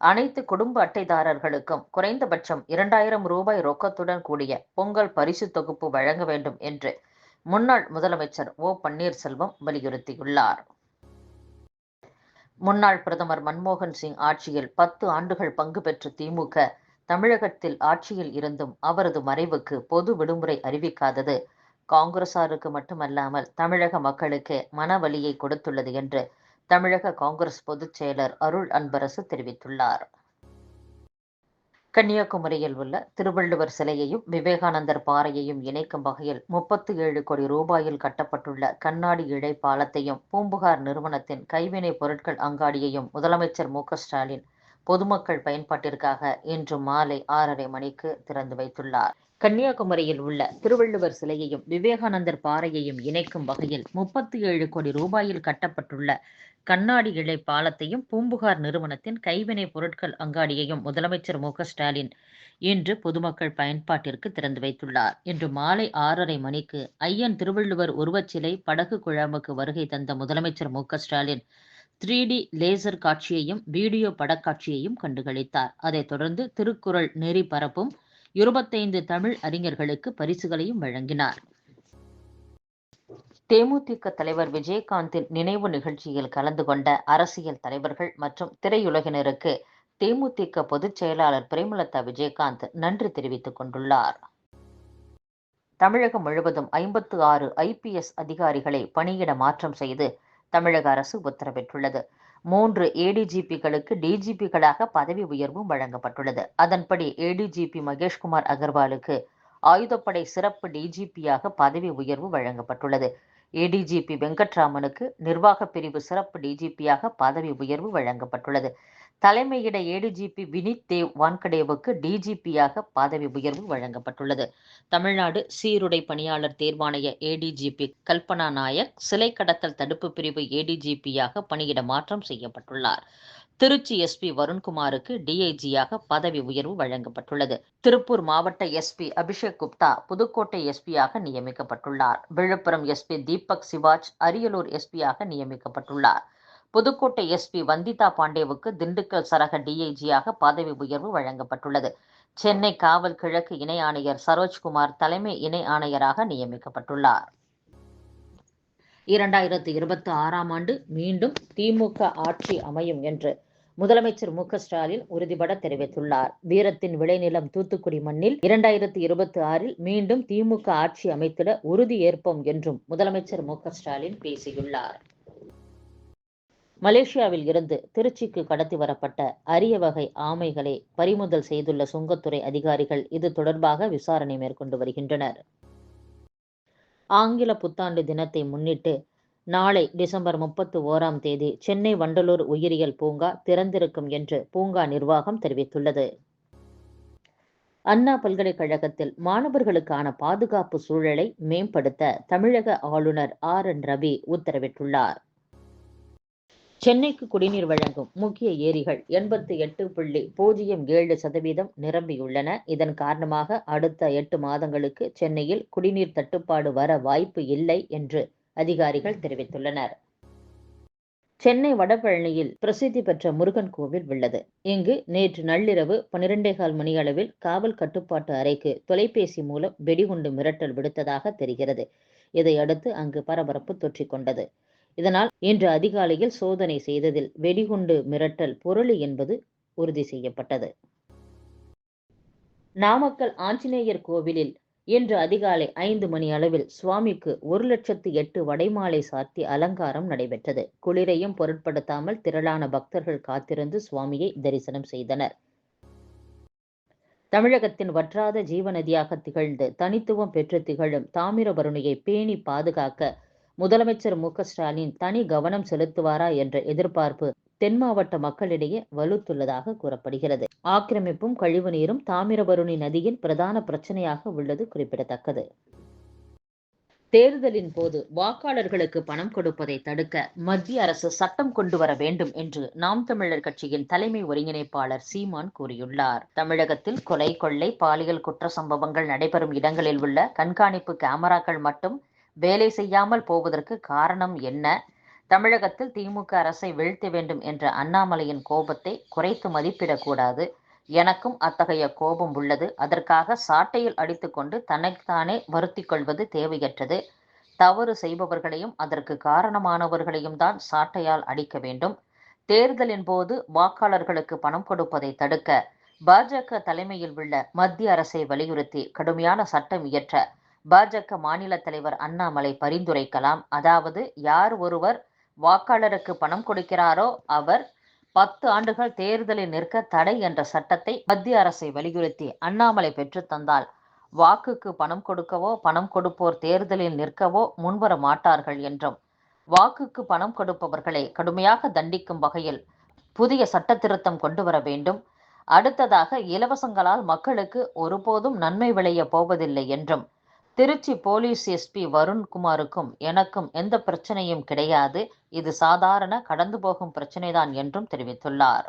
அனைத்து குடும்ப அட்டைதாரர்களுக்கும் குறைந்தபட்சம் 2000 ரூபாய் ரொக்கத்துடன் கூடிய பொங்கல் பரிசு தொகுப்பு வழங்க வேண்டும் என்று முன்னாள் முதலமைச்சர் ஓ பன்னீர்செல்வம் வலியுறுத்தியுள்ளார். முன்னாள் பிரதமர் மன்மோகன் சிங் ஆட்சியில் 10 ஆண்டுகள் பங்கு பெற்ற திமுக தமிழகத்தில் ஆட்சியில் இருந்தும் அவரது மறைவுக்கு பொது விடுமுறை அறிவிக்காதது காங்கிரசாருக்கு மட்டுமல்லாமல் தமிழக மக்களுக்கே மனவலியை கொடுத்துள்ளது என்று தமிழக காங்கிரஸ் பொதுச் செயலர் அருள் அன்பரசு தெரிவித்துள்ளார். கன்னியாகுமரியில் உள்ள திருவள்ளுவர் சிலையையும் விவேகானந்தர் பாறையையும் இணைக்கும் வகையில் 37 கோடி ரூபாயில் கட்டப்பட்டுள்ள கண்ணாடி இழை பாலத்தையும் பூம்புகார் நிறுவனத்தின் கைவினைப் பொருட்கள் அங்காடியையும் முதலமைச்சர் மு.க.ஸ்டாலின் பொதுமக்கள் பயன்பாட்டிற்காக இன்று மாலை 6:30 மணிக்கு திறந்து வைத்துள்ளார். கன்னியாகுமரியில் உள்ள திருவள்ளுவர் சிலையையும் விவேகானந்தர் பாறையையும் இணைக்கும் வகையில் 37 கோடி ரூபாயில் கட்டப்பட்டுள்ள கண்ணாடி இழை பாலத்தையும் பூம்புகார் நிறுவனத்தின் கைவினைப் பொருட்கள் அங்காடியையும் முதலமைச்சர் மு.க.ஸ்டாலின் இன்று பொதுமக்கள் பயன்பாட்டிற்கு திறந்து வைத்துள்ளார். இன்று மாலை 6:30 மணிக்கு ஐயன் திருவள்ளுவர் உருவச்சிலை படகு குழாமுக்கு வருகை தந்த முதலமைச்சர் மு.க.ஸ்டாலின் 3D லேசர் காட்சியையும் வீடியோ படக்காட்சியையும் கண்டுகளித்தார். அதைத் தொடர்ந்து திருக்குறள் நெறி பரப்பும் 25 தமிழ் அறிஞர்களுக்கு பரிசுகளையும் வழங்கினார். தேமுதிக தலைவர் விஜயகாந்தின் நினைவு நிகழ்ச்சியில் கலந்து கொண்ட அரசியல் தலைவர்கள் மற்றும் திரையுலகினருக்கு தேமுதிக பொதுச் செயலாளர் பிரேமலதா விஜயகாந்த் நன்றி தெரிவித்துக் கொண்டுள்ளார். தமிழகம் முழுவதும் 56 IPS அதிகாரிகளை பணியிட மாற்றம் செய்து தமிழக அரசு உத்தரவிட்டுள்ளது. 3 ADGPகளுக்கு DGPகளாக பதவி உயர்வும் வழங்கப்பட்டுள்ளது. அதன்படி ADGP மகேஷ்குமார் அகர்வாலுக்கு ஆயுதப்படை சிறப்பு DGPயாக பதவி உயர்வு வழங்கப்பட்டுள்ளது. ADGP வெங்கட்ராமனுக்கு நிர்வாக பிரிவு சிறப்பு DGPயாக பதவி உயர்வு வழங்கப்பட்டுள்ளது. தலைமையிட ADGP வினித் தேவ் வான்கடேவுக்கு DGPயாக பதவி உயர்வு வழங்கப்பட்டுள்ளது. தமிழ்நாடு சீருடை பணியாளர் தேர்வாணைய ADGP கல்பனா நாயக் சிலை கடத்தல் தடுப்பு பிரிவு ADGPயாக பணியிட மாற்றம் செய்யப்பட்டுள்ளார். திருச்சி SP வருண்குமாருக்கு DIGயாக பதவி உயர்வு வழங்கப்பட்டுள்ளது. திருப்பூர் மாவட்ட SP அபிஷேக் குப்தா புதுக்கோட்டை SPயாக நியமிக்கப்பட்டுள்ளார். விழுப்புரம் SP தீபக் சிவாஜ் அரியலூர் SPயாக நியமிக்கப்பட்டுள்ளார். புதுக்கோட்டை SP வந்திதா பாண்டேவுக்கு திண்டுக்கல் சரக DIGயாக பதவி உயர்வு வழங்கப்பட்டுள்ளது. சென்னை காவல் கிழக்கு இணை ஆணையர் சரோஜ்குமார் தலைமை இணை ஆணையராக நியமிக்கப்பட்டுள்ளார். 2026ஆம் ஆண்டு மீண்டும் திமுக ஆட்சி அமையும் என்று முதலமைச்சர் மு.க.ஸ்டாலின் உறுதிபட தெரிவித்துள்ளார். வீரத்தின் விளைநிலம் தூத்துக்குடி மண்ணில் 2026இல் மீண்டும் திமுக ஆட்சி அமைத்திட உறுதி ஏற்போம் என்றும் முதலமைச்சர் மு.க.ஸ்டாலின் பேசியுள்ளார். மலேசியாவில் இருந்து திருச்சிக்கு கடத்தி வரப்பட்ட அரிய வகை ஆமைகளை பறிமுதல் செய்துள்ள சுங்கத்துறை அதிகாரிகள் இது தொடர்பாக விசாரணை மேற்கொண்டு வருகின்றனர். ஆங்கில புத்தாண்டு தினத்தை முன்னிட்டு நாளை டிசம்பர் 31ஆம் தேதி சென்னை வண்டலூர் உயிரியல் பூங்கா திறந்திருக்கும் என்று பூங்கா நிர்வாகம் தெரிவித்துள்ளது. அண்ணா பல்கலைக்கழகத்தில் மாணவர்களுக்கான பாதுகாப்பு சூழலை மேம்படுத்த தமிழக ஆளுநர் RN ரவி உத்தரவிட்டுள்ளார். சென்னைக்கு குடிநீர் வழங்கும் முக்கிய ஏரிகள் 88.07% நிரம்பியுள்ளன. இதன் காரணமாக அடுத்த 8 மாதங்களுக்கு சென்னையில் குடிநீர் தட்டுப்பாடு வர வாய்ப்பு இல்லை என்று அதிகாரிகள் தெரிவித்துள்ளனர். சென்னை வடபழனியில் பிரசித்தி பெற்ற முருகன் கோவில் உள்ளது. இங்கு நேற்று நள்ளிரவு 12:15 மணியளவில் காவல் கட்டுப்பாட்டு அறைக்கு தொலைபேசி மூலம் வெடிகுண்டு மிரட்டல் விடுத்ததாக தெரிகிறது. இதையடுத்து அங்கு பரபரப்பு தொற்றிக்கொண்டது. இதனால் இன்று அதிகாலையில் சோதனை செய்ததில் வெடிகுண்டு மிரட்டல் போலி என்பது உறுதி செய்யப்பட்டது. நாமக்கல் ஆஞ்சநேயர் கோவிலில் இன்று அதிகாலை 5 மணி அளவில் சுவாமிக்கு 1,08,000 வடைமாலை சாத்தி அலங்காரம் நடைபெற்றது. குளிரையும் பொருட்படுத்தாமல் திரளான பக்தர்கள் காத்திருந்து சுவாமியை தரிசனம் செய்தனர். தமிழகத்தின் வற்றாத ஜீவநதியாக திகழ்ந்து தனித்துவம் பெற்று திகழும் தாமிரபரணியை பேணி பாதுகாக்க முதலமைச்சர் மு.க.ஸ்டாலின் தனி கவனம் செலுத்துவாரா என்ற எதிர்பார்ப்பு தென் மாவட்ட மக்களிடையே வலுத்துள்ளதாக கூறப்படுகிறது. ஆக்கிரமிப்பும் கழிவுநீரும் தாமிரபரணி நதியின் பிரதான பிரச்சனையாக உள்ளது குறிப்பிடத்தக்கது. தேர்தலின் போது வாக்காளர்களுக்கு பணம் கொடுப்பதை தடுக்க மத்திய அரசு சட்டம் கொண்டு வர வேண்டும் என்று நாம் தமிழர் கட்சியின் தலைமை ஒருங்கிணைப்பாளர் சீமான் கூறியுள்ளார். தமிழகத்தில் கொலை, கொள்ளை, பாலியல் குற்ற சம்பவங்கள் நடைபெறும் இடங்களில் உள்ள கண்காணிப்பு கேமராக்கள் மட்டும் வேலை செய்யாமல் போவதற்கு காரணம் என்ன? தமிழகத்தில் திமுக அரசை வீழ்த்த வேண்டும் என்ற அண்ணாமலையின் கோபத்தை குறைத்து மதிப்பிடக்கூடாது. எனக்கும் அத்தகைய கோபம் உள்ளது. அதற்காக சாட்டையில் அடித்துக்கொண்டு தன்னைத்தானே வருத்திக் கொள்வது தேவையற்றது. தவறு செய்பவர்களையும் அதற்கு காரணமானவர்களையும் தான் சாட்டையால் அடிக்க வேண்டும். தேர்தலின் போது வாக்காளர்களுக்கு பணம் கொடுப்பதை தடுக்க பாஜக தலைமையில் உள்ள மத்திய அரசை வலியுறுத்தி கடுமையான சட்டம் இயற்ற பாஜக மாநில தலைவர் அண்ணாமலை பரிந்துரைக்கலாம். அதாவது, யார் ஒருவர் வாக்காளருக்கு பணம் கொடுக்கிறாரோ அவர் 10 ஆண்டுகள் தேர்தலில் நிற்க தடை என்ற சட்டத்தை மத்திய அரசை வலியுறுத்தி அண்ணாமலை பெற்றுத் தந்தால் வாக்குக்கு பணம் கொடுக்கவோ பணம் கொடுப்போர் தேர்தலில் நிற்கவோ முன்வர மாட்டார்கள் என்றும், வாக்குக்கு பணம் கொடுப்பவர்களை கடுமையாக தண்டிக்கும் வகையில் புதிய சட்ட திருத்தம் கொண்டு வர வேண்டும். அடுத்ததாக, இலவசங்களால் மக்களுக்கு ஒருபோதும் நன்மை விளைய போவதில்லை என்றும், திருச்சி போலீஸ் எஸ்பி வருண்குமாருக்கும் எனக்கும் எந்த பிரச்சனையும் கிடையாது, இது சாதாரண கடந்து போகும் பிரச்சனைதான் என்றும் தெரிவித்துள்ளார்.